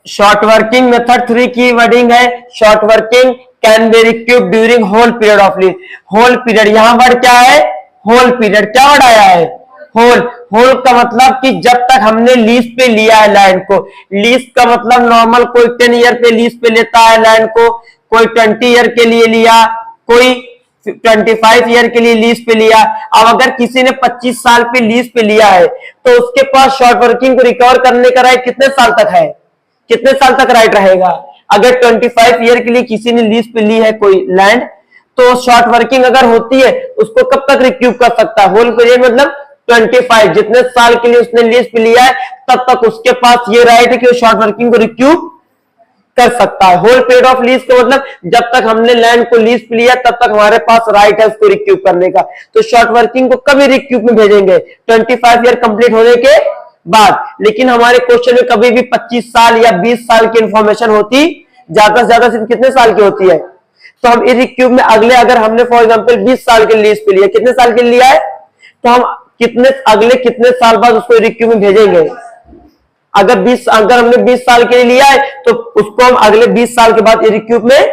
Short working method 3 की wording है short working can be recoup during whole period of lease. Whole period, यहां word क्या है? Whole period. क्या word आया है? होल। होल का मतलब कि जब तक हमने लीज पे लिया है लैंड को। लीज का मतलब नॉर्मल कोई 10 ईयर पे लीज पे लेता है लैंड को, कोई 20 ईयर के लिए लिया, कोई 25 ईयर के लिए लीज पे लिया। अब अगर किसी ने 25 साल पे लीज पे लिया है तो उसके पास शॉर्ट वर्किंग को रिकवर करने का राइट कितने साल तक है? कितने साल तक राइट रहेगा? अगर 25 ईयर के लिए किसी ने लीज पे ली है कोई लैंड, तो शॉर्ट वर्किंग अगर होती है उसको कब तक रिक्यूब कर सकता है? होल पीरियड मतलब 25, जितने साल के लिए उसने लीज पे लिया है तब तक उसके पास ये राइट है कि वो शॉर्ट वर्किंग को रिक्यूब कर सकता है। होल पीरियड ऑफ लीज का मतलब जब तक हमने लैंड को लीज पे लिया तब तक हमारे पास राइट है उसको रिक्यूब करने का। तो शॉर्ट वर्किंग को कभी रिक्यूब में भेजेंगे? 25 ईयर कंप्लीट होने के बाद। लेकिन हमारे क्वेश्चन में कभी भी 25 साल या 20 साल की इंफॉर्मेशन होती, ज्यादा से ज्यादा सिर्फ कितने साल की होती है? तो हम इरिक्यूब में अगले, अगर हमने फॉर एग्जांपल 20 साल के लीज पे लिया, कितने साल के लिया है, तो हम कितने साल बाद उसको इरिक्यूब में भेजेंगे? अगर हमने 20 साल के लिए लिया है तो उसको हम अगले 20 साल के बाद इरिक्यूब में,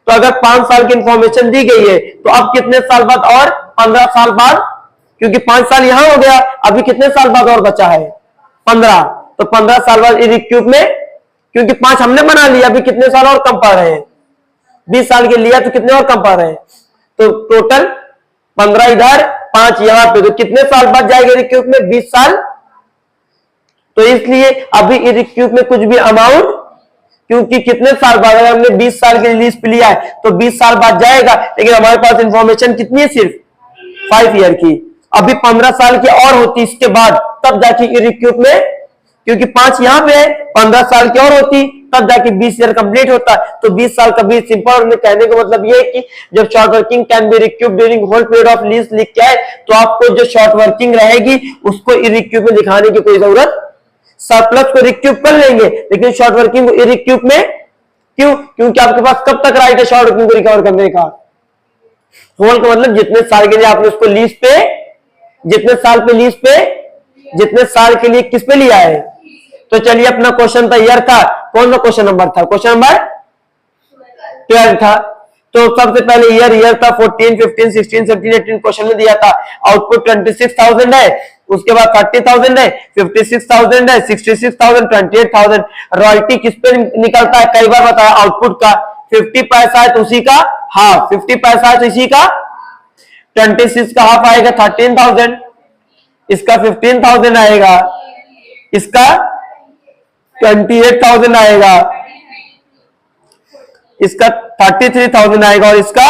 तो अगर 5 साल की इंफॉर्मेशन दी गई है तो अब कितने साल बाद? और 15 साल बाद, क्योंकि 5 साल यहां हो गया, अभी कितने साल बाद और बचा है? 15। तो 15 साल बाद इरिक्यूब में, क्योंकि 5 हमने बना लिया, अभी कितने साल और कम पा रहे हैं? 20 साल के लिया तो कितने और कम पा रहे हैं? तो टोटल 15 इधर, 5 यहां पे, तो कितने साल बाद जाएगा इरिक्यूब में? 20 साल। तो इसलिए अभी इरिक्यूब में कुछ भी अमाउंट, क्योंकि कितने साल बाद, अगर हमने 20 साल के लीज पे लिया है तो 20 साल बाद जाएगा, लेकिन हमारे पास इंफॉर्मेशन कितनी है? सिर्फ 5 ईयर की। अभी 15 साल की और होती इसके बाद, तब जाके इरिक्यूब में, क्योंकि 5 यहां पे है, 15 साल की और होती तब जाके 20 ईयर कंप्लीट होता। तो 20 साल का भी सिंपल में कहने का मतलब ये है कि जब short working can be recoup during whole period of lease लिख के आए तो आपको जो शॉर्ट वर्किंग रहेगी उसको इरिक्यूब में दिखाने की कोई जरूरत, सरप्लस को रिक्यूब कर लेंगे लेकिन शॉर्ट वर्किंग को इरिक्यूब में क्यों? क्योंकि आपके पास कब तक राइट है शॉर्ट वर्किंग को रिकवर करने का? होल का मतलब जितने साल के लिए आपने उसको लीज पे, जितने साल पे लीज पे, जितने साल के लिए किस पे लिया है। तो चलिए, अपना क्वेश्चन था ईयर था, कौन सा क्वेश्चन नंबर था? क्वेश्चन नंबर 12 था। तो सबसे पहले ईयर था, 14, 15, 16, 17, 18 क्वेश्चन में दिया था। आउटपुट 26,000 है, उसके बाद 30,000 है, 56,000 है, 66,000, 28,000। रॉयल्टी किस पे निकलता है? कई बार बताया, आउटपुट का 50 पैसा है तो उसी का हाफ, 50 पैसा है तो इसी का 26 का हाफ आएगा 13,000, इसका 15,000 आएगा, इसका 28,000 आएगा, इसका 33,000 आएगा और इसका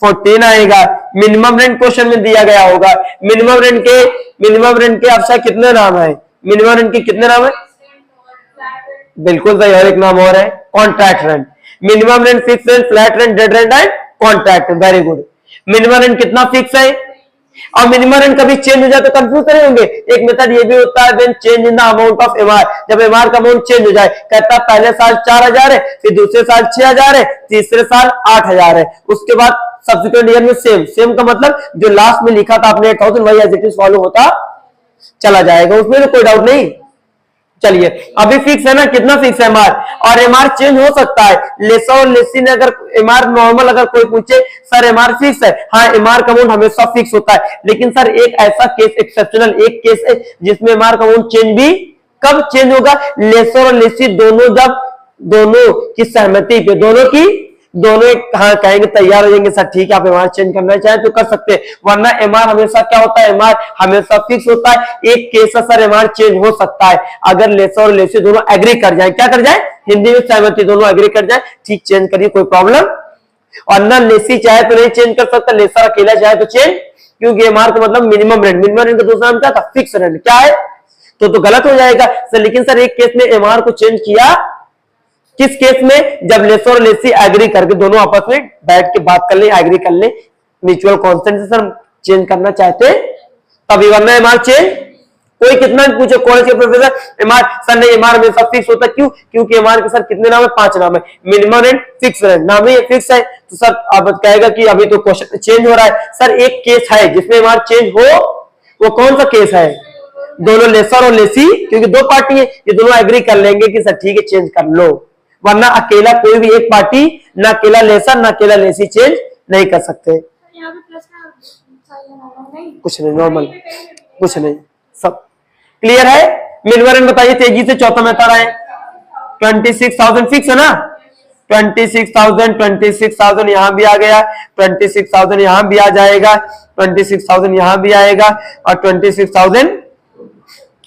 14 आएगा। मिनिमम रेंट क्वेश्चन में दिया गया होगा। मिनिमम रेंट के अफसर कितने नाम है? मिनिमम रेंट के कितने नाम है? बिल्कुल सही, और एक नाम और है contract rent. Minimum rent, fix rent, flat rent, dead rent and contract. Very good. Minimum rent कितना फिक्स है और मिनिमम रेंट कभी चेंज हो जाए तो कंफ्यूज नहीं होंगे। एक मेथड ये भी होता है when change in the amount of MR, जब एमआर का अमाउंट चेंज हो जाए, कहता है पहले साल 4,000 है, फिर दूसरे साल 6,000 है, तीसरे साल 8,000 है, उसके बाद सब्सिक्वेंट ईयर में सेम का मतलब जो लास्ट में लिखा था आपने 8,000 वही एज इट इज फॉलो होता चला जाएगा, उसमें तो कोई डाउट नहीं। चलिए, अभी फिक्स है ना, कितना फिक्स है एमआर, और एमआर चेंज हो सकता है। लेसा और लेसी ने अगर एमआर नॉर्मल अगर कोई पूछे सर एमआर फिक्स है, हाँ एमआर का अमाउंट हमेशा फिक्स होता है, लेकिन सर एक ऐसा केस, एक्सेप्शनल एक केस है जिसमें एमआर का अमाउंट चेंज भी कब चेंज होगा? लेसर और लेसी दोनों, जब दोनों की सहमति पे, दोनों हाँ कहेंगे, तैयार हो जाएंगे सर ठीक है आप एमआर चेंज करना चाहे तो कर सकते हैं, वरना एमआर हमेशा क्या होता है? एमआर हमेशा फिक्स होता है। एक केस है सर एमआर चेंज हो सकता है अगर लेसर और लेसी दोनों एग्री कर जाए। क्या कर जाए? हिंदी में सहमति, दोनों एग्री कर जाए, ठीक चेंज करिए, कोई प्रॉब्लम। और ना लेसी चाहे तो नहीं चेंज कर सकता, लेसर अकेला चाहे तो चेंज, क्योंकि एमआर का मतलब मिनिमम रेंट, मिनिमम रेंट का दूसरा नाम क्या था? Fix rent. क्या है? तो गलत हो जाएगा सर। लेकिन सर एक केस में एमआर को चेंज किया, किस केस में? जब लेसर और लेसी एग्री करके दोनों आपस में बैठ के बात कर ले, एग्री कर ले, म्यूचुअल कॉन्सेंट से सर चेंज करना चाहते तभी, वरना एमआर चेंज कोई कितना भी पूछे, कॉलेज के प्रोफेसर एमआर सर नहीं, एमआर हमेशा फिक्स होता है। क्यों? क्योंकि एमआर के सर कितने नाम है? 5 नाम है। मिनिमम रेंट, फिक्स रेंट, नाम ही फिक्स है। तो सर अब कहेगा कि अभी तो क्वेश्चन चेंज हो रहा है। सर एक केस है जिसमें एमआर चेंज हो, वो कौन सा केस है? दोनों लेसर और लेसी, क्योंकि दो पार्टी है, ये दोनों एग्री कर लेंगे कि सर ठीक है चेंज कर लो, वरना अकेला कोई भी एक पार्टी ना अकेला लेसर ना अकेला लेसी चेंज नहीं कर सकते। कुछ नहीं, नॉर्मल कुछ नहीं, सब क्लियर है। मिलवर्न बताइए तेजी से, चौथा मेथड है 26,000 फिक्स है ना, 26,000 यहां भी आ गया, 26,000 यहां भी आ जाएगा, 26,000 यहां भी आएगा और 26,000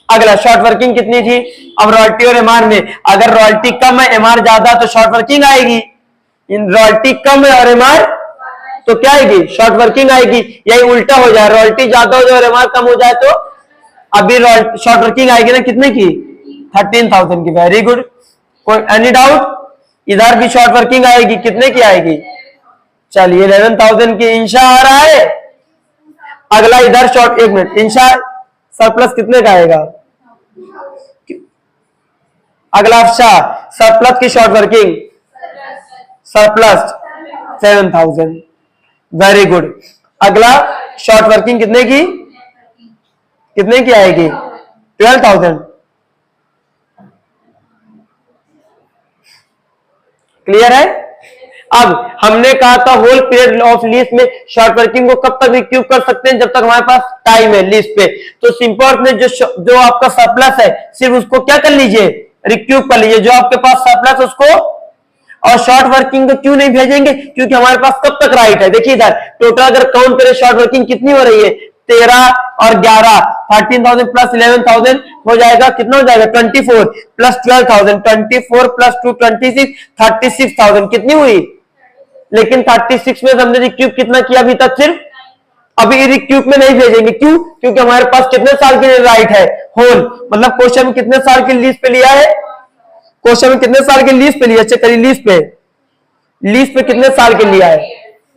अगला। शॉर्ट वर्किंग कितनी थी? अब रॉयल्टी और एमआर में अगर रॉयल्टी कम है एमआर ज्यादा तो शॉर्ट वर्किंग आएगी, रॉयल्टी कम है और एमआर तो क्या आएगी? शॉर्ट वर्किंग आएगी। यही उल्टा हो जाए, रॉयल्टी ज्यादा हो जाए और एमआर कम हो जाए तो अभी शॉर्ट वर्किंग आएगी ना कितने की? 13,000 की। वेरी गुड, कोई एनी डाउट? इधर भी शॉर्ट वर्किंग आएगी, कितने की आएगी? चलिए 11,000 की। इंशा आ रहा है। अगला इधर शॉर्ट, एक मिनट, इंशा सरप्लस कितने का आएगा? अगला अफशा सरप्लस की short working, surplus 7,000। Very good. अगला शॉर्ट वर्किंग कितने की? कितने की आएगी? 12,000। क्लियर है? अब हमने कहा था होल पीरियड ऑफ लीज में शॉर्ट वर्किंग को कब तक रिक्यूब कर सकते हैं? जब तक हमारे पास टाइम है लीज पे। तो सिंपल में जो आपका सरप्लस है सिर्फ उसको क्या कर लीजिए? रिक्यूब कर लीजिए, जो आपके पास सरप्लस उसको। और शॉर्ट वर्किंग को क्यों नहीं भेजेंगे? क्योंकि हमारे पास कब तक राइट है? देखिए इधर टोटल अगर काउंट करें शॉर्ट वर्किंग कितनी हो रही है? 13 और 11, 13,000 प्लस 11,000 हो जाएगा, कितना हो जाएगा? 24 प्लस 12,000, 24 प्लस 2 26, 36,000 कितनी हुई? लेकिन 36 में हमने रिक्यूब कितना किया अभी तक? सिर्फ। अभी रिक्यूब में नहीं भेजेंगे, क्यों? क्योंकि हमारे पास कितने साल के लिए राइट है? होल, मतलब क्वेश्चन में कितने साल की लीज पे लिया है? क्वेश्चन में कितने साल के लीज पे लिया? चेक करिए, लीज पे कितने साल के लिया है?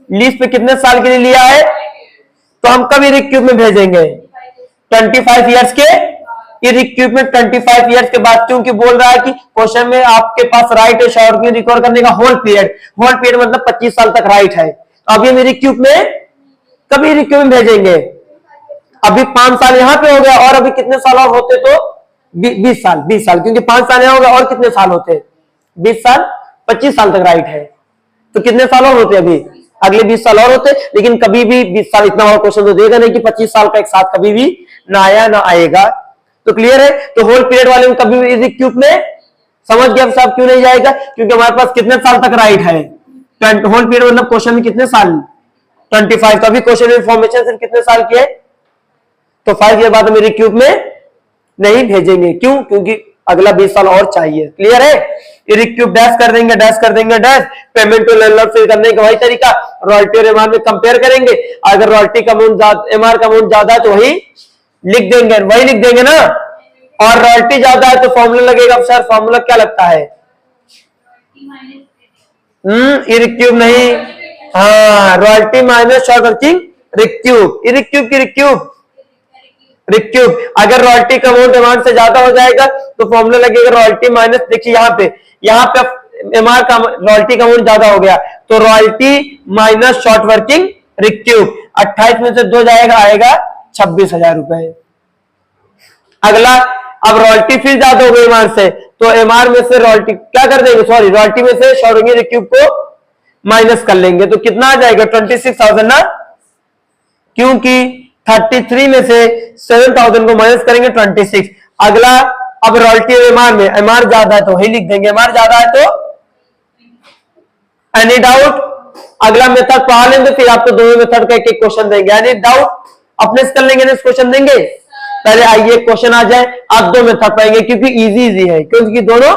लीज पे कितने साल के लिए लिया है? तो हम कब रिक्यूब में भेजेंगे? 25 ईयर्स के रिक्यूब में, 25 ईयर्स के बाद, क्योंकि बोल रहा है कि क्वेश्चन में आपके पास राइट है शॉर्ट वर्किंग रिकवर करने का होल पीरियड मतलब 25 साल तक राइट है। तो अभी हम रिक्यूब में कभी रिक्यूब में भेजेंगे? अभी 5 साल यहां पे हो गया और अभी कितने साल और होते तो 20 साल, क्योंकि 5 साल यहां हो गया और कितने साल होते? 20 साल, 25 साल तक राइट है। तो कितने साल और होते? अभी अगले 20 साल और होते। लेकिन कभी भी 20 साल इतना बड़ा क्वेश्चन तो देगा नहीं कि 25 साल का एक साथ कभी भी ना आया ना आएगा। तो क्लियर है? तो होल पीरियड वाले में कभी भी रिक्यूब में, समझ गया साहब क्यों नहीं जाएगा? क्योंकि हमारे पास कितने साल तक राइट है? होल पीरियड मतलब क्वेश्चन में कितने साल? 25। तो अभी क्वेश्चन इंफॉर्मेशन सिर्फ कितने साल की है? तो 5 ईयर बाद हम रिक्यूब में नहीं भेजेंगे। क्यों? क्योंकि अगला 20 साल और चाहिए। क्लियर है? रिक्यूब डैश कर देंगे, पेमेंट टू लैंडलॉर्ड फिर करने का वही तरीका, रॉयल्टी और एमआर में कंपेयर करेंगे। अगर रॉयल्टी का अमाउंट ज्यादा, एमआर का अमाउंट ज्यादा है तो वही लिख देंगे ना। और रॉयल्टी ज्यादा है तो फॉर्मूला लगेगा। सर फॉर्मूला क्या लगता है? रिक्यूब नहीं, हाँ, रॉयल्टी माइनस शॉर्ट वर्किंग रिक्यूब। अगर रॉयल्टी का अमाउंट एमआर से ज्यादा हो जाएगा तो फॉर्मूला लगेगा रॉयल्टी माइनस, देखिए यहाँ पे एमआर का रॉयल्टी का अमाउंट ज्यादा हो गया तो रॉयल्टी माइनस शॉर्ट वर्किंग रिक्यूब। 28 में से 2 जाएगा, आएगा 26,000 रुपए। अगला, अब रॉयल्टी फिर ज्यादा हो गई एमआर से तो एमआर में से रॉयल्टी क्या कर देंगे? सॉरी, रॉयल्टी में से शॉर्ट वर्किंग रिक्यूब को माइनस कर लेंगे तो कितना आ जाएगा? 26,000 ना, क्योंकि 33 में से 7,000 को माइनस करेंगे 26। अगला, अब रॉयल्टी एमआर में, एमआर ज्यादा है तो वही लिख देंगे, एमआर ज्यादा है तो। Any doubt? अगला मेथड पढ़ा लेंगे फिर आपको दोनों मेथड का एक एक क्वेश्चन देंगे। Any doubt? अपने से कर लेंगे, नेक्स्ट क्वेश्चन देंगे। पहले आइए क्वेश्चन आ जाए, आप 2 मेथड पढ़ेंगे क्योंकि इजी है, क्योंकि दोनों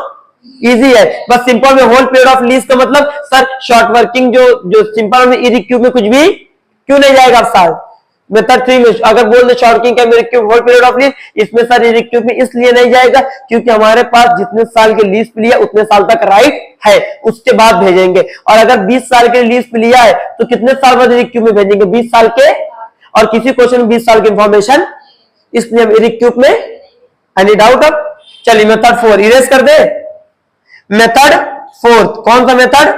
इजी है। बस सिंपल में होल पीरियड ऑफ लीज का मतलब सर शॉर्ट वर्किंग जो सिंपल में रिक्यूब में कुछ भी क्यों नहीं जाएगा सर? मेथड 3 में अगर बोल दे शॉर्ट वर्किंग का recoup whole period of lease, इसमें सर रिक्यूब में इसलिए नहीं जाएगा क्योंकि हमारे पास जितने साल के लीज पे लिया उतने साल तक राइट है, उसके बाद भेजेंगे। और अगर 20 साल के लीज पे लिया है तो कितने साल बाद रिक्यूब में भेजेंगे? 20 साल के। और किसी क्वेश्चन में 20 साल की इंफॉर्मेशन, इसलिए हम रिक्यूब में। Any doubt? अब चलिए मेथड 4 इरेज कर दे। मेथड 4 कौन सा मेथड?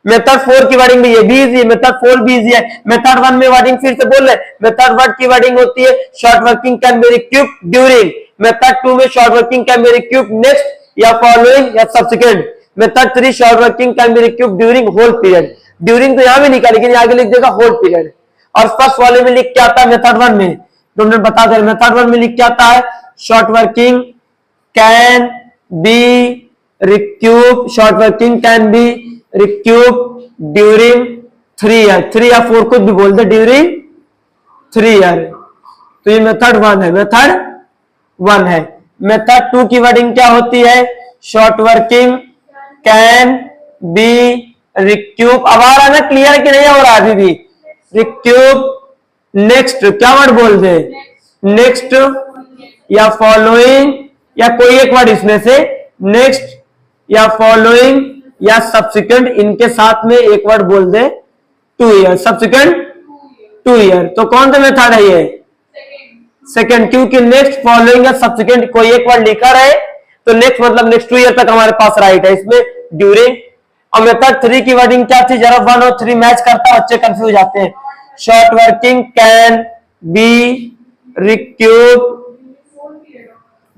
मेथड 4 की वर्डिंग में ये भी इजी है, मेथड 4 भी इजी है। मेथड 1 में वर्डिंग फिर से बोल रहे, मेथड 1 की वर्डिंग होती है short working can be recoup during. Method 2 में short working can be recoup next या फॉलोइंग या subsequent. Method 3 short working can be recoup during whole period. During तो यहां भी लिखा, लेकिन आगे लिख देगा होल पीरियड। और फर्स्ट वाले में लिख क्या आता है मेथड 1 में, तो हमने बता दें मेथड 1 में लिख क्या आता है, short working can be रिक्यूब, short working can be recoup during 3 year, 3 या 4 कुछ भी बोल दे, ड्यूरिंग 3 ईयर। तो ये मेथड 1 है, मेथड 1 है। मेथड 2 की वर्डिंग क्या होती है, शॉर्ट वर्किंग कैन बी रिक्यूब, अब आ रहा ना क्लियर कि नहीं हो रहा अभी भी, रिक्यूब नेक्स्ट, क्या वर्ड बोल दे, नेक्स्ट या फॉलोइंग या कोई एक वर्ड इसमें से, नेक्स्ट या फॉलोइंग या सब्सिक्वेंट, इनके साथ में एक वर्ड बोल दे 2 ईयर, सब्सिक्वेंट 2 ईयर। तो कौन सा मेथड है ये, सेकंड, क्योंकि नेक्स्ट फॉलोइंग या सब्सिक्वेंट कोई एक वर्ड लिखा रहे तो नेक्स्ट मतलब नेक्स्ट 2 ईयर तक हमारे पास राइट है इसमें ड्यूरिंग। और मेथड 3 की वर्डिंग क्या थी, जरा 1 और 3 मैच करता, बच्चे कंफ्यूज जाते हैं। Short working can be recoup,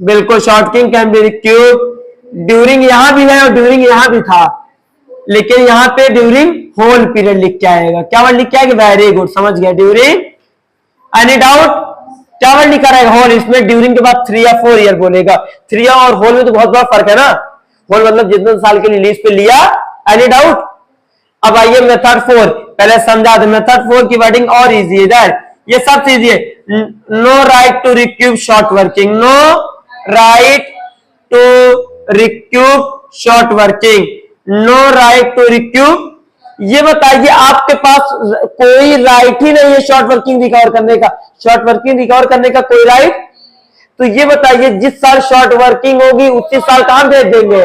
बिल्कुल short working can be recoup during, यहां भी है और ड्यूरिंग यहां भी था, लेकिन यहां पे ड्यूरिंग होल पीरियड लिख के आएगा। क्या वर्ड लिख के आएगा, वेरी गुड, समझ गया, ड्यूरिंग। एनी डाउट, क्या वर्ड लिखा रहेगा, होल। इसमें ड्यूरिंग के बाद 3 या 4 ईयर बोलेगा। 3 और होल में तो बहुत बड़ा फर्क है ना, होल मतलब जितने साल के लिए लीज पे लिया। Any doubt. अब आइए मेथड 4, पहले समझा दे, मेथड 4 की वर्डिंग और इजी है इधर, ये सबसे इजी है। No right to recoup short working, no right to recoup short working, no right to recoup. ये बताइए आपके पास कोई राइट ही नहीं है शॉर्ट वर्किंग रिकवर करने का, शॉर्ट वर्किंग रिकवर करने का कोई राइट। तो ये बताइए जिस साल शॉर्ट वर्किंग होगी उसी साल कहां भेज देंगे,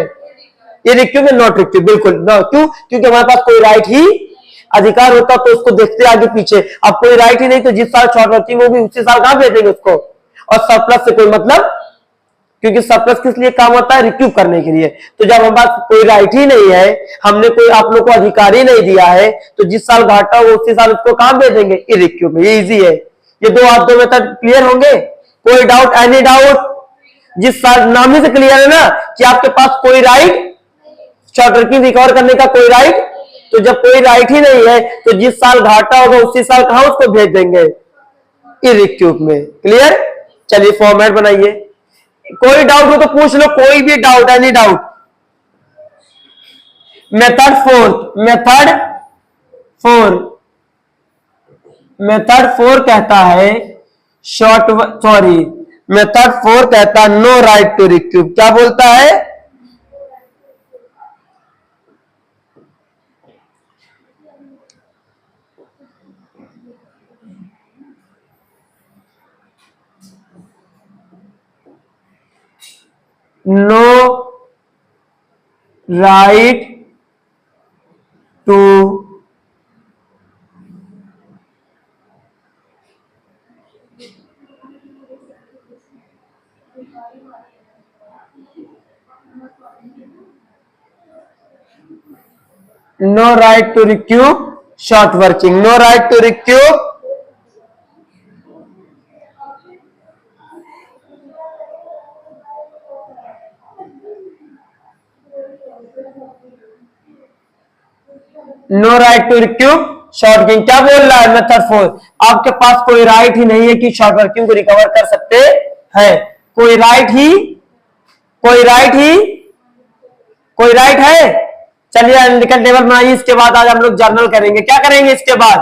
ये रिक्यूब में नॉट रिक्यूब, बिल्कुल न, क्यों, क्योंकि हमारे पास कोई राइट ही अधिकार होता तो उसको देखते आगे पीछे। अब कोई राइट ही नहीं तो जिस साल शॉर्ट वर्किंग होगी उसी साल कहां भेजेंगे उसको। और सरप्लस से कोई मतलब, क्योंकि सरप्लस किस लिए काम होता है, रिक्यूब करने के लिए। तो जब हमारे पास कोई राइट ही नहीं है, हमने कोई आप लोग को अधिकार ही नहीं दिया है, तो जिस साल घाटा हो उसी साल उसको कहां भेजेंगे, ये रिक्यूब में। ये इजी है, ये दो मेथड क्लियर होंगे, कोई डाउट, एनी डाउट। जिस साल नाम ही से क्लियर है ना कि आपके पास कोई राइट शॉर्ट वर्किंग रिकवर करने का कोई राइट, तो जब कोई राइट ही नहीं है तो जिस साल घाटा होगा उसी साल कहां उसको भेज देंगे, इरिक्यूब में। क्लियर, चलिए फॉर्मेट बनाइए। कोई डाउट हो तो पूछ लो, कोई भी डाउट, एनी डाउट। मेथड 4 कहता है मेथड 4 कहता है नो राइट टू रिक्यूब। क्या बोलता है, no right to no right to recoup short working, no right to recoup no right to recoup short working. क्या बोल रहा है मेथड 4, आपके पास कोई राइट ही नहीं है कि शॉर्ट वर्किंग को रिकवर कर सकते हैं। कोई राइट है। चलिए एनालिटिकल टेबल बनाइए। इसके बाद आज हम लोग जर्नल करेंगे। क्या करेंगे इसके बाद,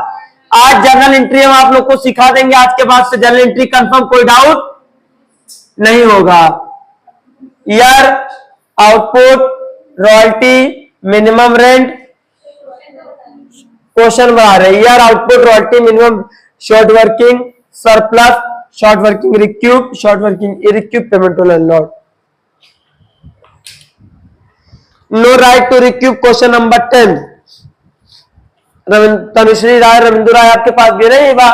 आज जर्नल एंट्री हम आप लोग को सिखा देंगे। आज के बाद से जर्नल एंट्री कंफर्म, कोई डाउट नहीं होगा। Year, output, royalty, minimum rent, question बना रहे, year, output, royalty, minimum, short working, surplus, short working recoup, short working irrecoup, payment to landlord. No right to recoup question number 10। Tanushree Rai, Ravindu Rai आपके पास भी रहे बा।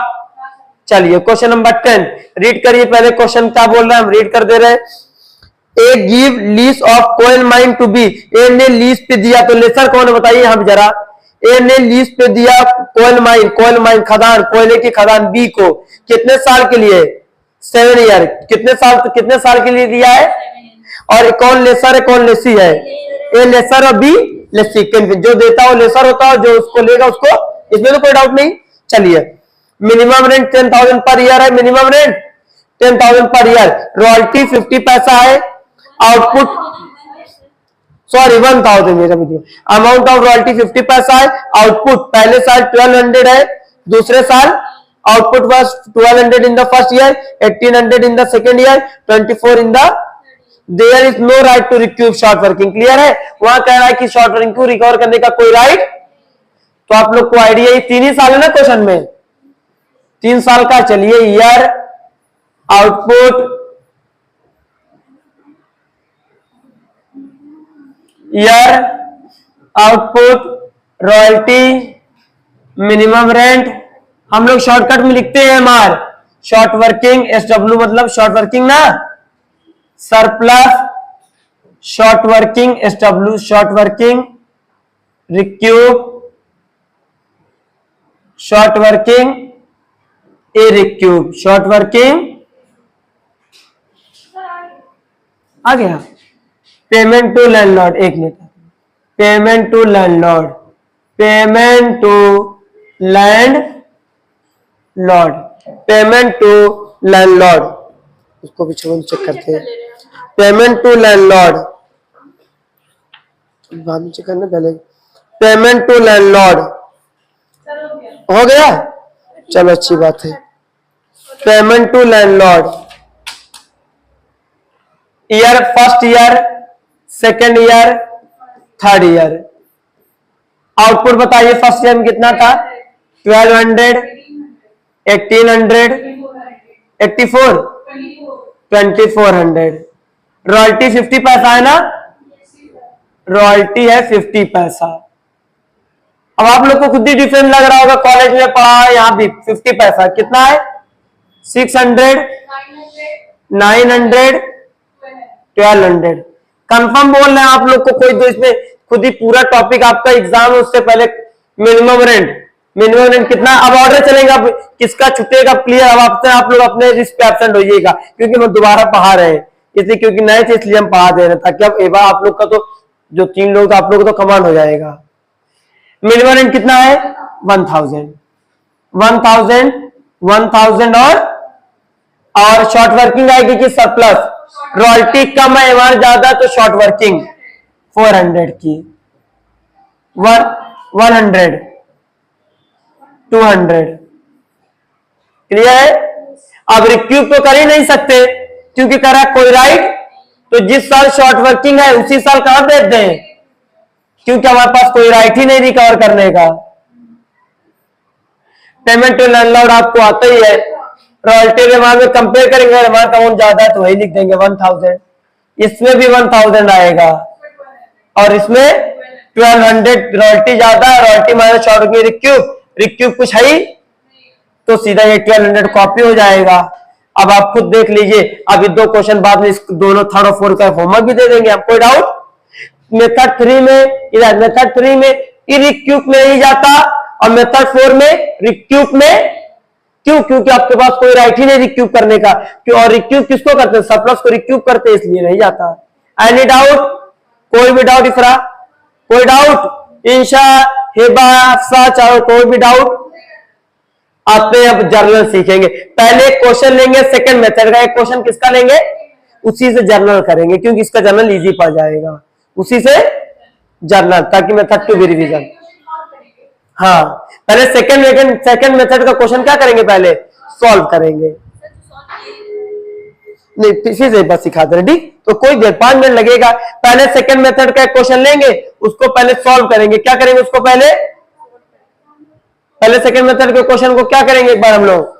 चलिए क्वेश्चन नंबर 10 रीड करिए। पहले क्वेश्चन क्या बोल रहे हैं हम रीड कर दे रहे हैं। A give lease of coal mine to B, A ने लीज पे दिया, तो लेसर कौन है बताइए हम जरा। ए ने लीज पे दिया कोयल माइन खदान, कोयले की खदान बी को कितने साल के लिए? 7 ईयर। कितने साल के लिए दिया है? और कौन लेसर है कौन लेसी है? ए लेसर और बी लेसी। जो देता है वो लेसर होता है, जो उसको लेगा उसको, इसमें तो कोई डाउट नहीं। चलिए, मिनिमम रेंट 10,000 पर ईयर है, minimum rent 10,000 per year. Royalty 50 पैसा है। आउटपुट सॉरी 1,000 मेरा वीडियो। अमाउंट ऑफ रॉयल्टी 50 पैसा है। आउटपुट पहले साल 1200 है, दूसरे साल output was 1200 in the first year, 1800 in the second year, 24 in the. There is no right to recoup short working. Clear है? वहां कह रहा है कि शॉर्ट वर्किंग को रिकवर करने का कोई राइट। तो आप लोग को आइडिया, ये 3 ही साल है ना क्वेश्चन में, 3 साल का। चलिए, year, output, year, output, royalty, minimum rent. हम लोग शॉर्टकट में लिखते हैं एमआर, शॉर्ट वर्किंग, SW मतलब शॉर्ट वर्किंग ना, surplus, short working, SW short working, recoup, short working, a recoup, short working. आ गया। पेमेंट टू लैंडलॉर्ड, एक minute, payment to landlord, payment to landlord, payment to landlord, उसको भी check करते हैं। Payment to landlord, बाद में चेक करना पहले। पेमेंट टू लैंडलॉर्ड हो गया, चलो अच्छी बात है। Payment to landlord, year, first year, second year, third year. Output बताइए, फर्स्ट ईयर में कितना था? 1200, 1800, 84, 2400। रॉयल्टी 50 पैसा है ना, रॉयल्टी है 50 पैसा। अब आप लोग को खुद ही डिफरेंस लग रहा होगा, कॉलेज में पढ़ा है, यहाँ भी 50 पैसा कितना है? 600, 900, 1200। कंफर्म बोल रहे हैं आप लोग को, कोई तो इसमें खुद ही पूरा टॉपिक आपका एग्जाम है, उससे पहले मिनिमम रेंट कितना? अब ऑर्डर चलेगा, अब किसका छूटेगा क्लियर। अब आपसे आप लोग अपने रिस्क पे एब्सेंट होइएगा, क्योंकि हम दोबारा पढ़ा रहे हैं, इसलिए क्योंकि नए थे इसलिए हम पढ़ा दे रहे हैं, ताकि अब एक बार आप लोग का तो जो 3 लोग आप लोग को तो कमांड हो जाएगा। मिनिमम रेंट कितना है? 1000 और शॉर्ट वर्किंग आएगी कि सरप्लस? रॉयल्टी कम है, एमआर ज्यादा, तो शॉर्ट वर्किंग 400 की, 100, 200। क्लियर है? अब रिक्यूब तो कर ही नहीं सकते, क्योंकि करा कोई राइट, तो जिस साल शॉर्ट वर्किंग है उसी साल कहां भेज दें, क्योंकि हमारे पास कोई राइट ही नहीं रिकवर करने का। पेमेंट टू लैंडलॉर्ड आपको आता ही है। रॉयल्टी में कंपेयर करेंगे, हमारा अमाउंट ज्यादा है तो वही लिख देंगे 1000। इसमें भी 1000 आएगा, और इसमें 1200। रॉयल्टी ज्यादा है, रॉयल्टी माइनस शॉर्ट वर्किंग, रिक्यूब कुछ है ही, तो सीधा ये 1200 कॉपी हो जाएगा। अब आप खुद देख लीजिए, अभी 2 क्वेश्चन बाद में दोनों 3rd और 4th का होमवर्क भी दे देंगे, आपको डाउट? मेथड 3 में, इधर मेथड 3 में रिक्यूब में नहीं जाता, और मेथड 4 में रिक्यूब में। क्यों? क्योंकि आपके पास कोई राइट ही नहीं रिक्यूब करने का। क्यों? और रिक्यूब किसको करते हैं? सरप्लस को रिक्यूब करते हैं, इसलिए नहीं जाता। Any doubt? कोई भी डाउट इफरा? कोई डाउट? इंशा, हिबा, अफसा, चाहो कोई भी डाउट? आते हैं, अब जर्नल सीखेंगे। पहले क्वेश्चन लेंगे सेकंड मेथड का, एक क्वेश्चन किसका लेंगे, उसी से जर्नल करेंगे, क्योंकि इसका जर्नल इजी पड़ जाएगा, उसी से जर्नल, ताकि मेथड 2 भी रिवीजन। हाँ, पहले सेकंड मेथड का क्वेश्चन क्या करेंगे, पहले सॉल्व करेंगे। नहीं, फिर से बस सिखा दे, ठीक? तो कोई देर 5 मिनट लगेगा। पहले सेकंड मेथड का क्वेश्चन लेंगे, उसको पहले सॉल्व करेंगे। क्या करेंगे उसको? पहले सेकंड मेथड के क्वेश्चन को क्या करेंगे एक बार हम लोग।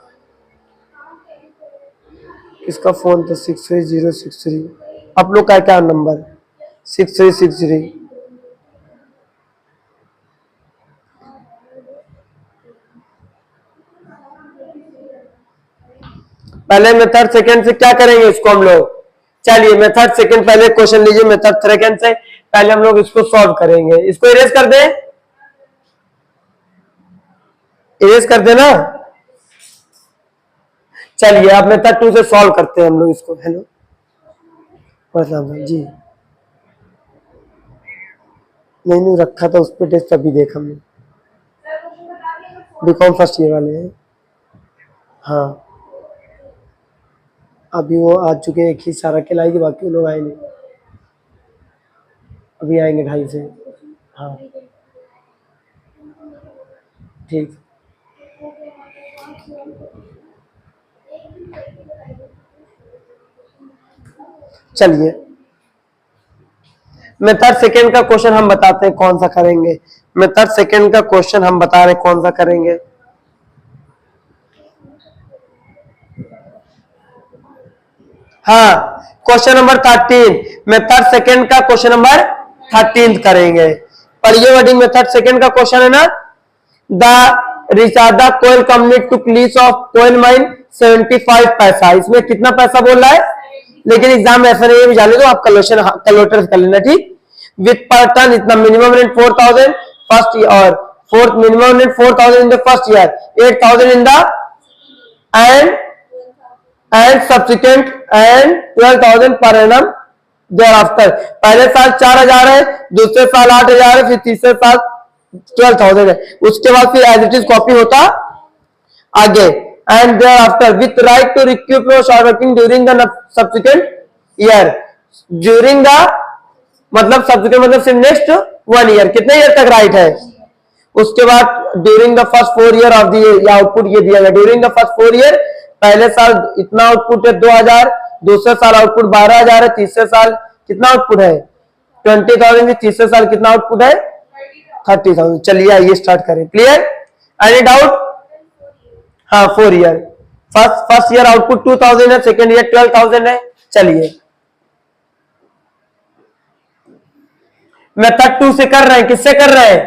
इसका फोन तो 63063, आप लोग का क्या नंबर? 6363। पहले मेथड सेकंड से क्या करेंगे इसको हम लोग। चलिए, मेथड सेकंड पहले क्वेश्चन लीजिए, मेथड सेकंड से पहले हम लोग इसको सॉल्व करेंगे। इसको इरेज कर दें, इरेज कर देना। चलिए अब मेथड 2 से सॉल्व करते हैं हम लोग इसको। हेलो जी, नहीं रखा था उस पर टेस्ट, तभी देखा हमने। बीकॉम फर्स्ट ईयर वाले हैं। हाँ अभी वो आ चुके हैं, एक ही सारा के लाएगी, बाकी लोग आए नहीं, अभी आएंगे 2:30 से। हाँ ठीक। चलिए मेथड सेकेंड का क्वेश्चन हम बताते हैं कौन सा करेंगे। मेथड सेकेंड का क्वेश्चन हम बता रहे कौन सा करेंगे। हाँ क्वेश्चन नंबर 13, मेथड सेकेंड का क्वेश्चन नंबर 13 करेंगे। पढ़िए वर्डिंग, मेथड सेकेंड का क्वेश्चन है ना, the Richarda coal company took lease of coal mine 75 पैसा। इसमें कितना पैसा बोल रहा है, लेकिन एग्जाम में ऐसा नहीं है, जाने दो आप कैलकुलेटर कर लेना ठीक। विथ पर टन इतना, मिनिमम रेंट 4000 फर्स्ट ईयर, और fourth minimum rent 4000 in the first year, 8000 in the end subsequent and 12,000 per annum there after. पहले साल 4,000 है, दूसरे साल 8,000 है, फिर तीसरे साल 12,000 है, उसके बाद फिर एज इट इज कॉपी होता आगे। And thereafter with right to recoup your short working during the subsequent year. During the मतलब सब्सिक्वेंट मतलब सिर्फ नेक्स्ट 1 ईयर, कितने ईयर तक राइट है। उसके बाद during the first 4 year of the year, या आउटपुट ये दिया गया ड्यूरिंग द फर्स्ट 4 ईयर, पहले साल इतना आउटपुट है 2,000, दूसरे साल आउटपुट 12,000 है, तीसरे साल कितना आउटपुट है 20,000, तीसरे साल कितना आउटपुट है 30,000। चलिए आइए स्टार्ट करें। Clear, any doubt. हाँ 4 ईयर, फर्स्ट ईयर आउटपुट 2,000 है, सेकेंड ईयर 12,000 है। चलिए मेथड 2 से कर रहे हैं, किससे कर रहे हैं,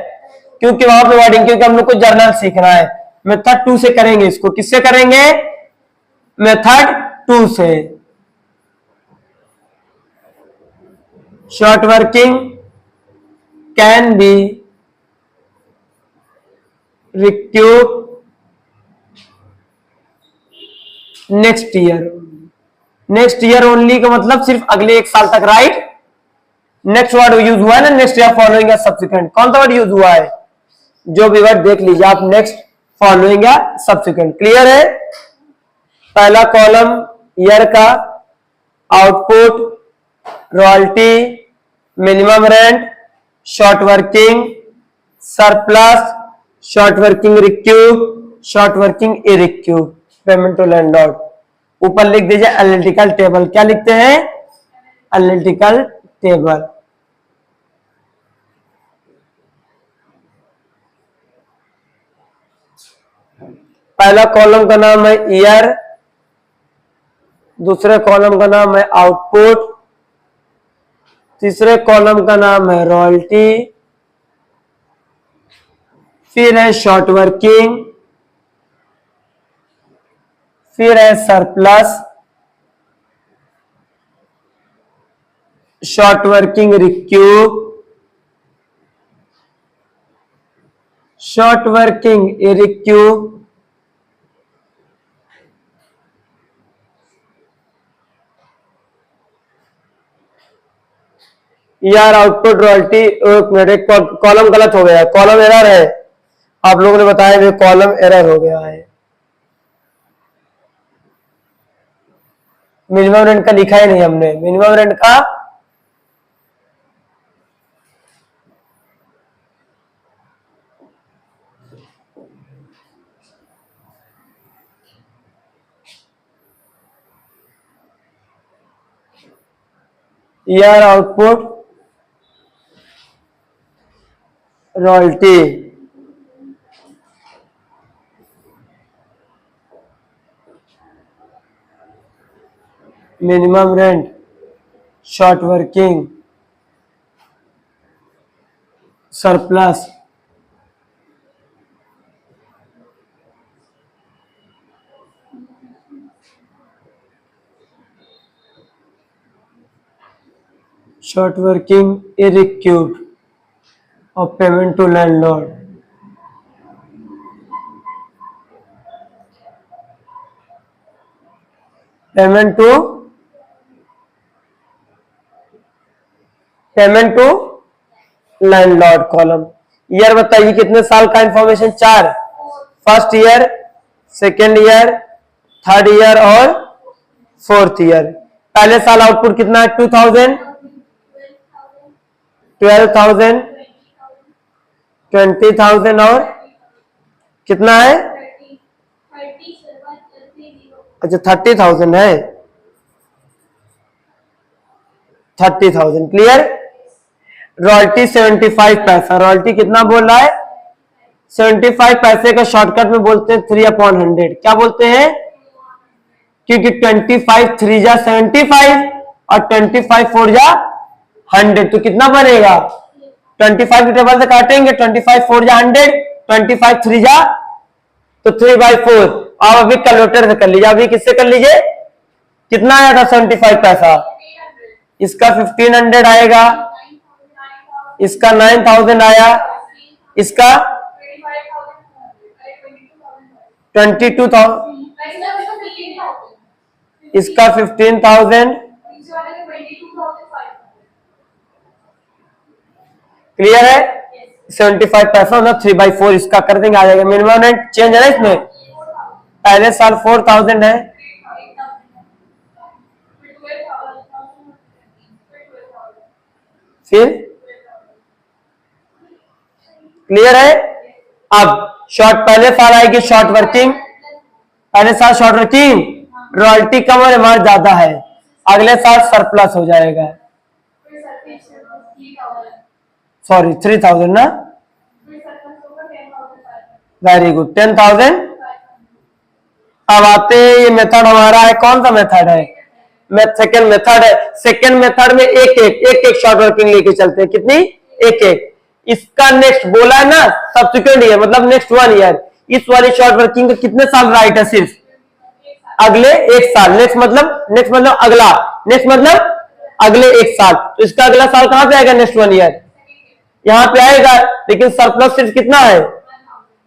क्योंकि वहां पे वर्डिंग, क्योंकि हम लोग को जर्नल सीखना है। मेथड 2 से करेंगे इसको, किससे करेंगे, मेथड 2 से। Short working can be recoup next year. Next year only का मतलब सिर्फ अगले 1 साल तक, राइट। नेक्स्ट वर्ड यूज हुआ है ना, नेक्स्ट ईयर फॉलोइंग या सब्सिक्वेंट, कौन सा वर्ड यूज हुआ है, जो भी वर्ड देख लीजिए आप, नेक्स्ट फॉलोइंग या सब्सिक्वेंट। क्लियर है। पहला कॉलम ईयर का, output, royalty, minimum rent, short working, surplus, short working recoup, short working irrecoup, payment to landlord. ऊपर लिख दीजिए एनालिटिकल टेबल। क्या लिखते हैं, एनालिटिकल टेबल। पहला कॉलम का नाम है ईयर, दूसरे कॉलम का नाम है आउटपुट, तीसरे कॉलम का नाम है रॉयल्टी, फिर है शॉर्ट वर्किंग, फिर है surplus, short working recoup, short working irrecoup, यार आउटपुट रॉयल्टी। मेरे कॉलम गलत हो गया, कॉलम एरर है, आप लोगों ने बताया कॉलम एरर हो गया है, मिनिमम रेंट का लिखा ही नहीं हमने, मिनिमम रेंट का year output royalty, minimum rent, short working, surplus, short working irrecoup और payment to landlord. Payment to landlord column. Year बताइए कितने साल का information, 4, first year, second year, third year और फोर्थ ईयर। पहले साल आउटपुट कितना है, 2000, 12,000, 20,000 और कितना है, अच्छा 30,000 है, 30,000 क्लियर। रॉयल्टी 75 पैसा, रॉयल्टी कितना बोल रहा है, 75 पैसे का शॉर्टकट में बोलते हैं 3/100। क्या बोलते हैं, क्योंकि 25 3 जा 75 और 25 4 जा 100, तो कितना बनेगा, 25 के टेबल से काटेंगे, 25 4 जा 100, 25 3 जा तो 3/4। आप अभी कैलकुलेटर से कर लीजिए, अभी किससे कर लीजिए, कितना आया था 75 पैसा, इसका 1500 आएगा, इसका 9000 आया, इसका 22,000, इसका 15,000, क्लियर है। 75 पैसा मतलब 3/4 इसका कर देंगे, आ जाएगा। मिनिमम रेंट चेंज है ना इसमें, पहले साल 4,000 है, फिर क्लियर है। अब शॉर्ट पहले साल आएगी शॉर्ट वर्किंग, पहले साल शॉर्ट वर्किंग, रॉयल्टी कम और एमआर ज्यादा है, अगले साल सरप्लस हो जाएगा, सॉरी 3,000 ना, वेरी गुड 10,000। अब आते ये मेथड हमारा है, कौन सा मेथड है, सेकेंड मेथड है। सेकेंड मेथड में एक शॉर्ट वर्किंग लेके चलते हैं, कितनी, एक। इसका नेक्स्ट बोला है ना सब्सिक्वेंट ईयर, मतलब नेक्स्ट 1 ईयर। इस वाली शॉर्ट वर्किंग का कितने साल राइट है, सिर्फ अगले 1 साल। नेक्स्ट मतलब अगला, नेक्स्ट मतलब अगले 1 साल, तो इसका अगला साल कहां पे आएगा, नेक्स्ट 1 ईयर यहां पे आएगा। लेकिन सरप्लस सिर्फ कितना है,